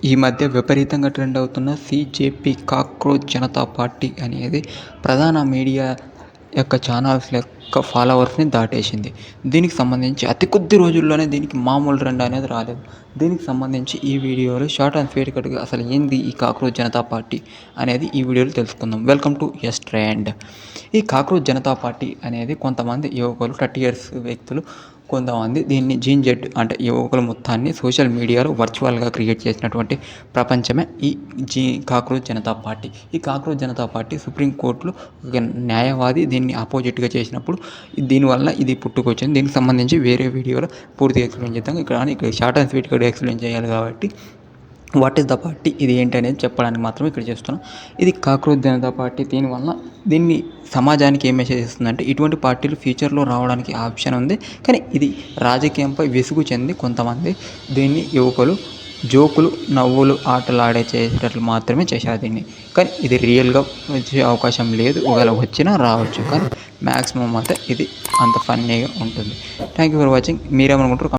ఈ మధ్య విపరీతంగా ట్రెండ్ అవుతున్న సీజేపీ కాక్రోచ్ జనతా పార్టీ అనేది ప్రధాన మీడియా యొక్క ఛానల్స్ యొక్క ఫాలోవర్స్ని దాటేసింది. దీనికి సంబంధించి అతి కొద్ది రోజుల్లోనే దీనికి మామూలు ట్రెండ్ అనేది రాలేదు. దీనికి సంబంధించి ఈ వీడియోలో షార్ట్ అండ్ స్వీట్ కట్గా అసలు ఏంది ఈ కాక్రోచ్ జనతా పార్టీ అనేది ఈ వీడియోలో తెలుసుకుందాం. Welcome to S trend. ఈ కాక్రోచ్ జనతా పార్టీ అనేది కొంతమంది యువకులు 30 ఇయర్స్ వ్యక్తులు కొంతమంది దీన్ని జీన్-జెడ్ అంటే యువకుల మొత్తాన్ని సోషల్ మీడియాలో వర్చువల్గా క్రియేట్ చేసినటువంటి ప్రపంచమే ఈ కాక్రోచ్ జనతా పార్టీ. ఈ కాక్రోచ్ జనతా పార్టీ సుప్రీంకోర్టులో ఒక న్యాయవాది దీన్ని ఆపోజిట్గా చేసినప్పుడు దీనివల్ల ఇది పుట్టుకొచ్చింది. దీనికి సంబంధించి వేరే వీడియోలో పూర్తిగా ఎక్స్ప్లెయిన్ చేద్దాం. ఇక్కడ షార్ట్ అండ్ స్వీట్ కూడా ఎక్స్ప్లెయిన్ చేయాలి కాబట్టి వాట్ ఈస్ ద పార్టీ, ఇది ఏంటి అనేది చెప్పడానికి మాత్రం ఇక్కడ చేస్తున్నాం. ఇది కాక్రోచ్ జనతా పార్టీ. దీన్ని సమాజానికి ఏం మెసేజ్ ఇస్తుందంటే ఇటువంటి పార్టీలు ఫ్యూచర్లో రావడానికి ఆప్షన్ ఉంది, కానీ ఇది రాజకీయంపై విసుగు చెంది కొంతమంది దీన్ని యువకులు జోకులు నవ్వులు ఆటలు చేసేటట్లు మాత్రమే చేశారు దీన్ని. కానీ ఇది రియల్గా వచ్చే అవకాశం లేదు. ఒకవేళ వచ్చినా రావచ్చు, కానీ మ్యాక్సిమం అయితే ఇది అంత ఫన్నీగా ఉంటుంది. Thank you for watching. మీరేమనుకుంటారు?